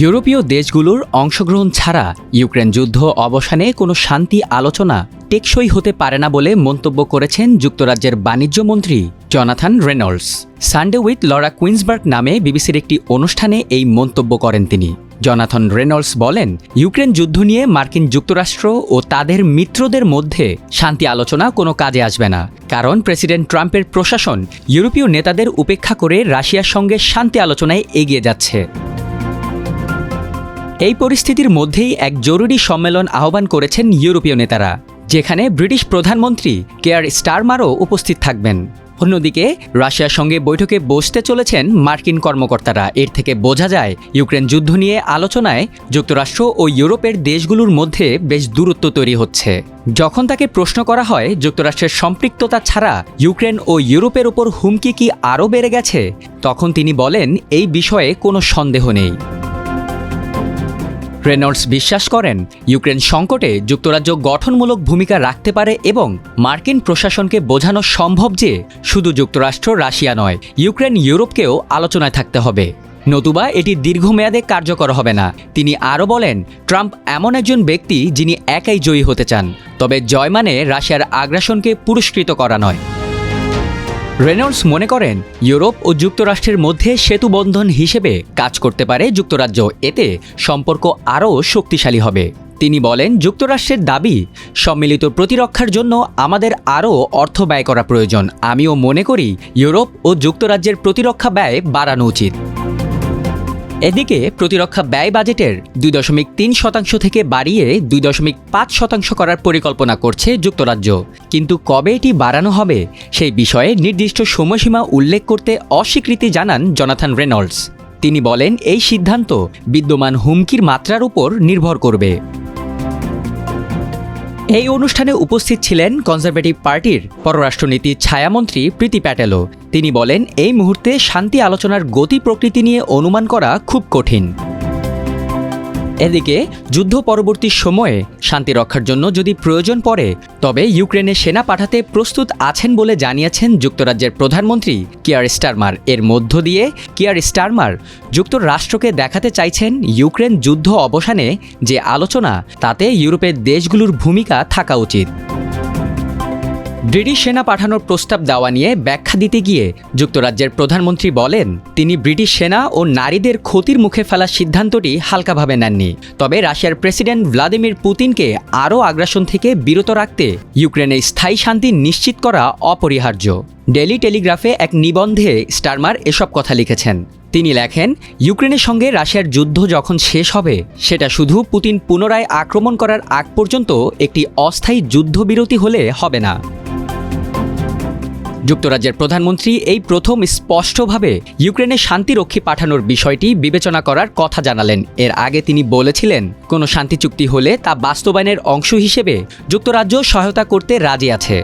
ইউরোপীয় দেশগুলোর অংশগ্রহণ ছাড়া ইউক্রেন যুদ্ধ অবসানে কোনো শান্তি আলোচনা টেকসই হতে পারে না বলে মন্তব্য করেছেন যুক্তরাজ্যের বাণিজ্য মন্ত্রী Jonathan Reynolds. Sunday with Laura Kuenssberg নামে বিবিসির একটি অনুষ্ঠানে এই মন্তব্য করেন তিনি। জনাথন রেনল্ডস বলেন, ইউক্রেন যুদ্ধ নিয়ে মার্কিন যুক্তরাষ্ট্র ও তাদের মিত্রদের মধ্যে শান্তি আলোচনা কোনো কাজে আসবে না, কারণ প্রেসিডেন্ট ট্রাম্পের প্রশাসন ইউরোপীয় নেতাদের উপেক্ষা করে রাশিয়ার সঙ্গে শান্তি আলোচনায় এগিয়ে যাচ্ছে। এই পরিস্থিতির মধ্যেই এক জরুরি সম্মেলন আহ্বান করেছেন ইউরোপীয় নেতারা, যেখানে ব্রিটিশ প্রধানমন্ত্রী কেয়ার স্টারমারও উপস্থিত থাকবেন। অন্যদিকে রাশিয়ার সঙ্গে বৈঠকে বসতে চলেছেন মার্কিন কর্মকর্তারা। এর থেকে বোঝা যায় ইউক্রেন যুদ্ধ নিয়ে আলোচনায় যুক্তরাষ্ট্র ও ইউরোপের দেশগুলোর মধ্যে বেশ দূরত্ব তৈরি হচ্ছে। যখন তাকে প্রশ্ন করা হয় যুক্তরাষ্ট্রের সম্পৃক্ততা ছাড়া ইউক্রেন ও ইউরোপের ওপর হুমকি কি আরও বেড়ে গেছে, তখন তিনি বলেন, এই বিষয়ে কোনো সন্দেহ নেই। রেনল্ডস বিশ্বাস করেন, ইউক্রেন সংকটে যুক্তরাজ্য গঠনমূলক ভূমিকা রাখতে পারে এবং মার্কিন প্রশাসনকে বোঝানো সম্ভব যে শুধু যুক্তরাষ্ট্র রাশিয়া নয়, ইউক্রেন ইউরোপকেও আলোচনায় থাকতে হবে, নতুবা এটি দীর্ঘমেয়াদে কার্যকর হবে না। তিনি আরও বলেন, ট্রাম্প এমন একজন ব্যক্তি যিনি একাই জয়ী হতে চান, তবে জয় মানে রাশিয়ার আগ্রাসনকে পুরস্কৃত করা নয়। রেনল্ডস মনে করেন, ইউরোপ ও যুক্তরাষ্ট্রের মধ্যে সেতুবন্ধন হিসেবে কাজ করতে পারে যুক্তরাজ্য, এতে সম্পর্ক আরও শক্তিশালী হবে। তিনি বলেন, যুক্তরাষ্ট্রের দাবি, সম্মিলিত প্রতিরক্ষার জন্য আমাদের আরও অর্থ ব্যয় করা প্রয়োজন। আমিও মনে করি ইউরোপ ও যুক্তরাজ্যের প্রতিরক্ষা ব্যয় বাড়ানো উচিত। এদিকে প্রতিরক্ষা ব্যয় বাজেটের 2.3% থেকে বাড়িয়ে 2.5% করার পরিকল্পনা করছে যুক্তরাজ্য, কিন্তু কবে এটি বাড়ানো হবে সেই বিষয়ে নির্দিষ্ট সময়সীমা উল্লেখ করতে অস্বীকৃতি জানান জনাথন রেনল্ডস। তিনি বলেন, এই সিদ্ধান্ত বিদ্যমান হুমকির মাত্রার উপর নির্ভর করবে। এই অনুষ্ঠানে উপস্থিত ছিলেন কনজারভেটিভ পার্টির পররাষ্ট্রনীতি ছায়ামন্ত্রী প্রীতি প্যাটেলও। তিনি বলেন, এই মুহূর্তে শান্তি আলোচনার গতি প্রকৃতি নিয়ে অনুমান করা খুব কঠিন। এদিকে যুদ্ধ পরবর্তী সময়ে শান্তি রক্ষার জন্য যদি প্রয়োজন পড়ে, তবে ইউক্রেনে সেনা পাঠাতে প্রস্তুত আছেন বলে জানিয়েছেন যুক্তরাজ্যের প্রধানমন্ত্রী কিয়ার স্টারমার। এর মধ্য দিয়ে কিয়ার স্টারমার যুক্তরাষ্ট্রকে দেখাতে চাইছেন, ইউক্রেন যুদ্ধ অবসানে যে আলোচনা, তাতে ইউরোপের দেশগুলোর ভূমিকা থাকা উচিত। ব্রিটিশ সেনা পাঠানোর প্রস্তাব দেওয়া নিয়ে ব্যাখ্যা দিতে গিয়ে যুক্তরাজ্যের প্রধানমন্ত্রী বলেন, তিনি ব্রিটিশ সেনা ও নারীদের ক্ষতির মুখে ফেলার সিদ্ধান্তটি হালকাভাবে নেননি, তবে রাশিয়ার প্রেসিডেন্ট ভ্লাদিমির পুতিনকে আরও আগ্রাসন থেকে বিরত রাখতে ইউক্রেনে স্থায়ী শান্তি নিশ্চিত করা অপরিহার্য। ডেইলি টেলিগ্রাফে এক নিবন্ধে স্টারমার এসব কথা লিখেছেন। তিনি লেখেন, ইউক্রেনের সঙ্গে রাশিয়ার যুদ্ধ যখন শেষ হবে, সেটা শুধু পুতিন পুনরায় আক্রমণ করার আগ পর্যন্ত একটি অস্থায়ী যুদ্ধবিরতি হলে হবে না। যুক্তরাজ্যের প্রধানমন্ত্রী এই প্রথম স্পষ্টভাবে ইউক্রেনে শান্তিরক্ষী পাঠানোর বিষয়টি বিবেচনা করার কথা জানালেন। এর আগে তিনি বলেছিলেন, কোনো শান্তি চুক্তি হলে তা বাস্তবায়নের অংশ হিসেবে যুক্তরাজ্য সহায়তা করতে রাজি আছে।